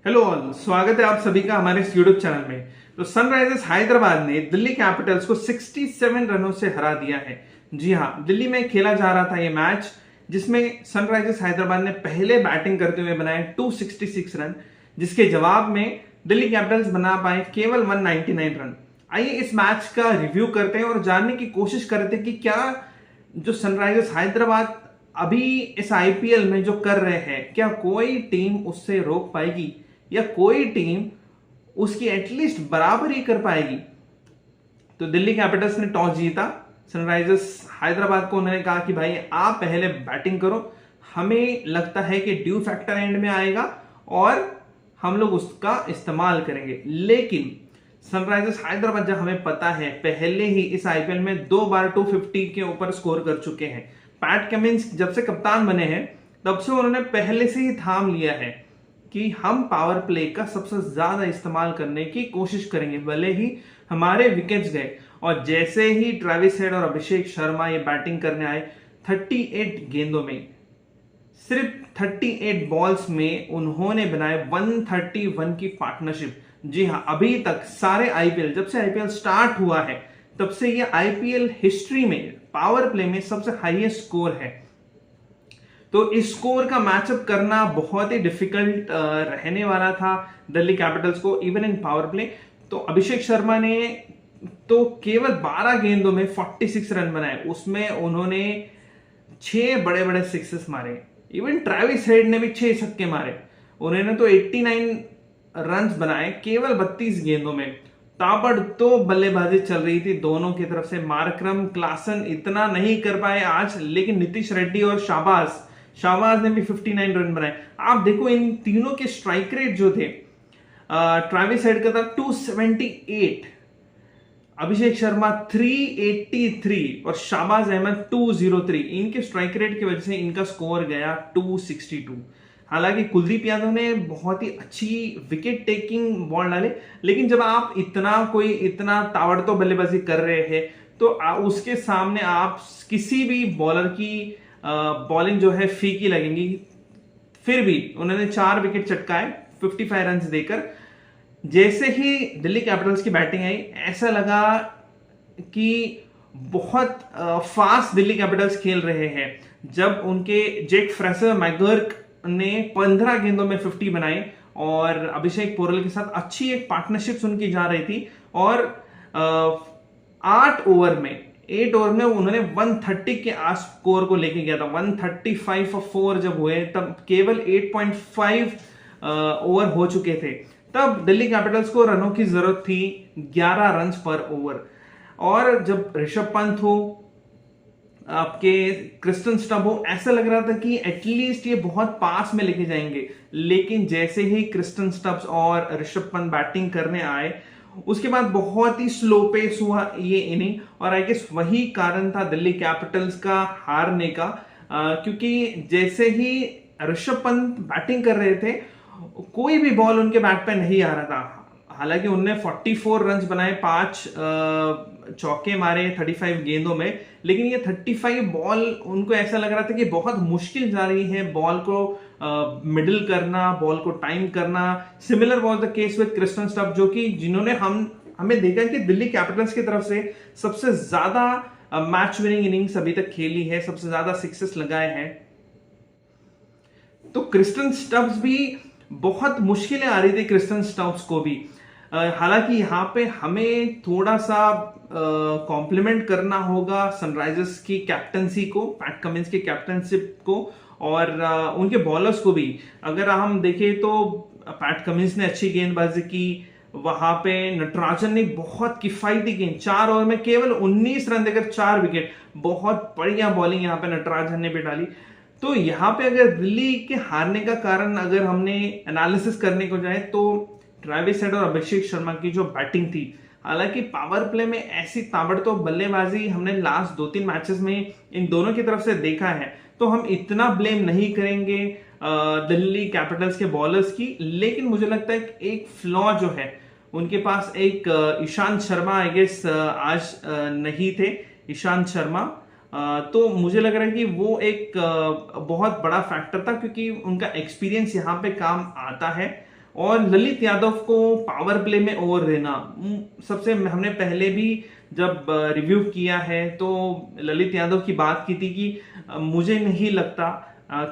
Hello all, स्वागत है आप सभी का हमारे इस यूट्यूब चैनल में। तो सनराइजर्स हैदराबाद ने दिल्ली कैपिटल्स को 67 रनों से हरा दिया है। जी हाँ, दिल्ली में खेला जा रहा था ये मैच जिसमें सनराइजर्स हैदराबाद ने पहले बैटिंग करते हुए बनाए 266 रन, जिसके जवाब में दिल्ली कैपिटल्स बना पाए केवल 199 रन। आइए इस मैच का रिव्यू करते हैं और जानने की कोशिश करते हैं कि क्या जो सनराइजर्स हैदराबाद अभी इस आईपीएल में जो कर रहे हैं, क्या कोई टीम उससे रोक पाएगी या कोई टीम उसकी एटलीस्ट बराबरी कर पाएगी। तो दिल्ली कैपिटल्स ने टॉस जीता। सनराइजर्स हैदराबाद को उन्होंने कहा कि भाई आप पहले बैटिंग करो, हमें लगता है कि ड्यू फैक्टर एंड में आएगा और हम लोग उसका इस्तेमाल करेंगे। लेकिन सनराइजर्स हैदराबाद, जब हमें पता है पहले ही इस आईपीएल में 2 बार 250 के ऊपर स्कोर कर चुके हैं। पैट कमिंस जब से कप्तान बने हैं तब से उन्होंने पहले से ही थाम लिया है कि हम पावर प्ले का सबसे ज्यादा इस्तेमाल करने की कोशिश करेंगे, भले ही हमारे विकेट्स गए। और जैसे ही ट्रेविस हेड और अभिषेक शर्मा ये बैटिंग करने आए, 38 गेंदों में, सिर्फ 38 बॉल्स में उन्होंने बनाए 131 की पार्टनरशिप। जी हाँ, अभी तक सारे आईपीएल, जब से आईपीएल स्टार्ट हुआ है तब से ये आईपीएल हिस्ट्री में पावर प्ले में सबसे हाईएस्ट स्कोर है। तो इस स्कोर का मैचअप करना बहुत ही डिफिकल्ट रहने वाला था दिल्ली कैपिटल्स को, इवन इन पावर प्ले। तो अभिषेक शर्मा ने तो केवल 12 गेंदों में 46 रन बनाए, उसमें उन्होंने 6 बड़े बड़े सिक्सेस मारे। इवन ट्रेविस हेड ने भी 6 छक्के मारे, उन्होंने तो 89 रन बनाए केवल 32 गेंदों में। ताबड़तोड़ बल्लेबाजी चल रही थी दोनों की तरफ से। मार्करम, क्लासन इतना नहीं कर पाए आज, लेकिन नीतीश रेड्डी और शाहबाज ने भी 59 रन बनाए। आप देखो इन तीनों के स्ट्राइक रेट जो थे, ट्रेविस हेड का था 278, अभिषेक शर्मा 383 और शाहबाज अहमद 203। इनके स्ट्राइक रेट की वजह से इनका स्कोर गया 262। हालांकि कुलदीप यादव ने बहुत ही अच्छी विकेट टेकिंग बॉल डाले, लेकिन जब आप इतना ताबड़तोड़ बल्लेबाजी कर रहे हैं तो उसके सामने आप किसी भी बॉलर की बॉलिंग जो है फीकी लगेंगी। फिर भी उन्होंने 4 विकेट चटकाए 55 रन देकर। जैसे ही दिल्ली कैपिटल्स की बैटिंग आई, ऐसा लगा कि बहुत फास्ट दिल्ली कैपिटल्स खेल रहे हैं। जब उनके जेक फ्रेसर मैगर्क ने 15 गेंदों में 50 बनाए और अभिषेक पोरल के साथ अच्छी एक पार्टनरशिप उनकी जा रही थी, और 8 ओवर में उन्होंने 130 के आस स्कोर को लेके गया था। 135 for 4 जब हुए तब केवल 8.5 ओवर हो चुके थे। तब दिल्ली कैपिटल्स को रनों की जरूरत थी 11 रन पर ओवर। और जब ऋषभ पंत हो, आपके क्रिस्टन स्टब हो, ऐसा लग रहा था कि एटलीस्ट ये बहुत पास में लेके जाएंगे। लेकिन जैसे ही क्रिस्टन स्टब्स और ऋषभ पंत बैटिंग करने आए, उसके बाद बहुत ही स्लो पेस हुआ ये इनिंग। और आई गेस वही कारण था दिल्ली कैपिटल्स का हारने का, क्योंकि जैसे ही ऋषभ पंत बैटिंग कर रहे थे, कोई भी बॉल उनके बैट पे नहीं आ रहा था। हालांकि उनने 44 रन बनाए, 5 चौके मारे 35 गेंदों में, लेकिन ये 35 बॉल उनको ऐसा लग रहा था कि बहुत मुश्किल जा रही है बॉल को मिडिल करना, बॉल को टाइम करना। Similar was the case with Kristen Stubb, जो कि जिन्होंने हमें देखा कि दिल्ली कैपिटल्स की तरफ से सबसे ज्यादा मैच विनिंग इनिंग्स अभी तक खेली है, सबसे ज्यादा सिक्सेस लगाए हैं। तो क्रिस्टन स्टब्स भी बहुत मुश्किलें आ रही थी क्रिस्टन स्टब्स को भी। हालांकि यहाँ पे हमें थोड़ा सा कॉम्प्लीमेंट करना होगा सनराइजर्स की कैप्टनसी को, पैट कमिंस की कैप्टनशिप को, और उनके बॉलर्स को भी। अगर हम देखें तो पैट कमिंस ने अच्छी गेंदबाजी की, वहां पे नटराजन ने बहुत किफायती गेंद, 4 ओवर में केवल 19 रन देकर 4 विकेट, बहुत बढ़िया बॉलिंग यहाँ पे नटराजन ने भी डाली। तो यहाँ पे अगर दिल्ली के हारने का कारण अगर हमने एनालिसिस करने को जाए तो ट्रेविस हेड और अभिषेक शर्मा की जो बैटिंग थी। हालांकि पावर प्ले में ऐसी ताबड़तोड़ बल्लेबाजी हमने लास्ट 2-3 मैचेस में इन दोनों की तरफ से देखा है, तो हम इतना ब्लेम नहीं करेंगे दिल्ली कैपिटल्स के बॉलर्स की। लेकिन मुझे लगता है एक फ्लॉ जो है उनके पास, एक ईशांत शर्मा आई गेस आज नहीं थे, ईशांत शर्मा, तो मुझे लग रहा है कि वो एक बहुत बड़ा फैक्टर था, क्योंकि उनका एक्सपीरियंस यहाँ पे काम आता है। और ललित यादव को पावर प्ले में ओवर देना, सबसे हमने पहले भी जब रिव्यू किया है तो ललित यादव की बात की थी कि मुझे नहीं लगता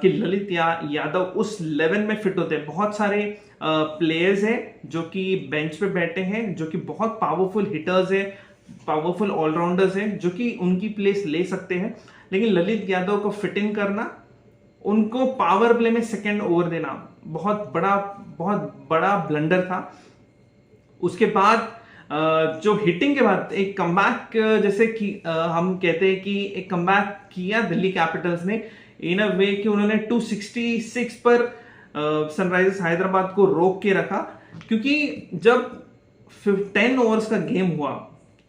कि ललित यादव उस लेवल में फिट होते हैं। बहुत सारे प्लेयर्स हैं जो कि बेंच पे बैठे हैं, जो कि बहुत पावरफुल हिटर्स हैं, पावरफुल ऑलराउंडर्स हैं, जो कि उनकी प्लेस ले सकते हैं, लेकिन ललित यादव को फिट इन करना, उनको पावर प्ले में सेकंड ओवर देना बहुत बड़ा ब्लंडर था। उसके बाद जो हिटिंग के बाद एक कमबैक, जैसे कि हम कहते हैं कि एक कमबैक किया दिल्ली कैपिटल्स ने इन अ वे कि उन्होंने 266 पर सनराइजर्स हैदराबाद को रोक के रखा, क्योंकि जब 10 ओवर्स का गेम हुआ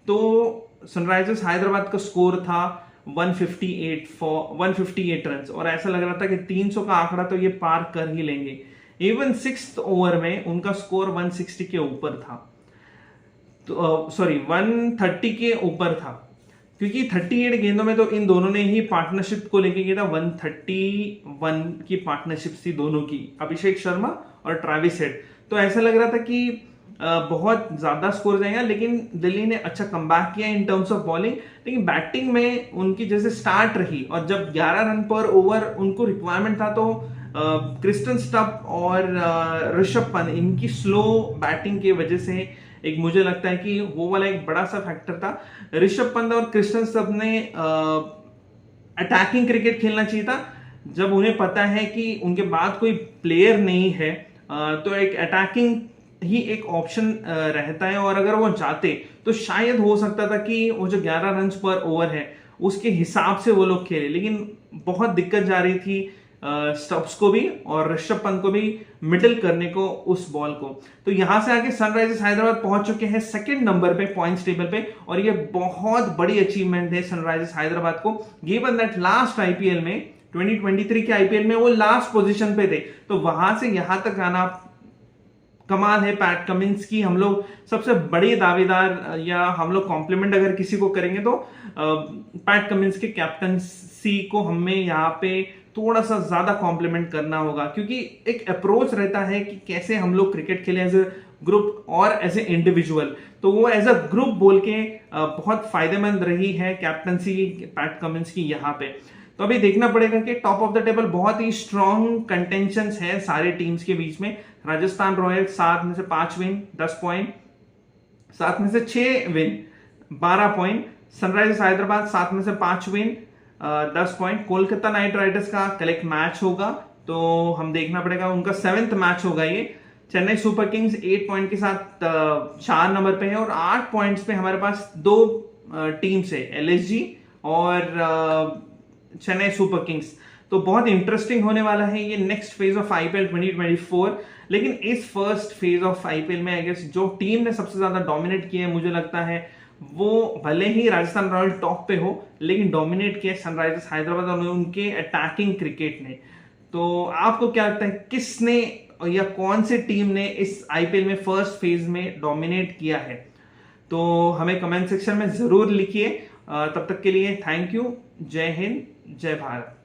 तो सनराइजर्स हैदराबाद का स्कोर था 158 रन, और ऐसा लग रहा था कि 300 का आंकड़ा तो ये पार कर ही लेंगे। इवन 6th ओवर में उनका स्कोर 160 के ऊपर था, तो सॉरी 130 के ऊपर था, क्योंकि 38 गेंदों में तो इन दोनों ने ही पार्टनरशिप को लेके किया था। 131 की पार्टनरशिप थी दोनों की, अभिषेक शर्मा और ट्रेविस हेड। तो ऐसा लग रहा था कि बहुत ज्यादा स्कोर जाएगा, लेकिन दिल्ली ने अच्छा कमबैक किया इन टर्म्स ऑफ बॉलिंग। लेकिन बैटिंग में उनकी जैसे स्टार्ट रही, और जब 11 रन पर ओवर उनको रिक्वायरमेंट था, तो क्रिस्टन स्टप और ऋषभ पंत, इनकी स्लो बैटिंग की वजह से एक मुझे लगता है कि वो वाला एक बड़ा सा फैक्टर था। ऋषभ पंत और क्रिस्टन स्टप ने अटैकिंग क्रिकेट खेलना चाहिए था। जब उन्हें पता है कि उनके बाद कोई प्लेयर नहीं है, तो एक अटैकिंग ही एक ऑप्शन रहता है, और अगर वो जाते तो शायद हो सकता था कि वो जो 11 रन पर ओवर है उसके हिसाब से वो लोग खेले, लेकिन बहुत दिक्कत जा रही थी स्टब्स को भी और ऋषभ पंत को भी मिडिल करने को उस बॉल को। तो यहां से आगे सनराइजर्स हैदराबाद पहुंच चुके हैं सेकंड नंबर पे पॉइंट्स टेबल पे, और ये बहुत बड़ी अचीवमेंट है सनराइजर्स हैदराबाद को, गिवन दैट लास्ट आईपीएल में 2023 के आईपीएल में वो लास्ट पोजीशन पे थे। तो वहां से यहां तक आना कमाल है। पैट कमिंस की हम लोग सबसे बड़ी दावेदार, या हम लोग कॉम्प्लीमेंट अगर किसी को करेंगे तो पैट कमिंस के कैप्टनसी को हमें यहाँ पे थोड़ा सा ज्यादा कॉम्प्लीमेंट करना होगा, क्योंकि एक अप्रोच रहता है कि कैसे हम लोग क्रिकेट खेलें एज ए ग्रुप और एज ए इंडिविजुअल। तो वो एज अ ग्रुप बोल के बहुत फायदेमंद रही है कैप्टनसी पैट कमिंस की यहाँ पे। तो अभी देखना पड़ेगा कि टॉप ऑफ द टेबल बहुत ही स्ट्रॉन्ग कंटेंशंस है सारे टीम्स के बीच में। राजस्थान रॉयल्स 7 में से 5 विन 10 पॉइंट, 7 में से 6 विन 12 पॉइंट, सनराइजर्स हैदराबाद 7 में से 5 win 10 point. Kolkata night Riders का कल एक मैच होगा, तो हम देखना पड़ेगा, उनका 7th मैच होगा ये। चेन्नई सुपर किंग्स 8 पॉइंट के साथ 4 नंबर पे है, और 8 पॉइंट्स पे हमारे पास 2 टीम्स है, एलएसजी और चेन्नई सुपर किंग्स। तो बहुत इंटरेस्टिंग होने वाला है ये नेक्स्ट फेज ऑफ आईपीएल 2024। लेकिन इस फर्स्ट फेज ऑफ आईपीएल में आई गेस जो टीम ने सबसे ज्यादा डोमिनेट किया है, मुझे लगता है वो भले ही राजस्थान रॉयल टॉप पे हो, लेकिन डोमिनेट किया सनराइजर्स हैदराबाद और उनके अटैकिंग क्रिकेट ने। तो आपको क्या लगता है, किसने या कौन सी टीम ने इस आईपीएल में फर्स्ट फेज में डोमिनेट किया है? तो हमें कमेंट सेक्शन में जरूर लिखिए। तब तक के लिए थैंक यू। जय हिंद, जय भारत।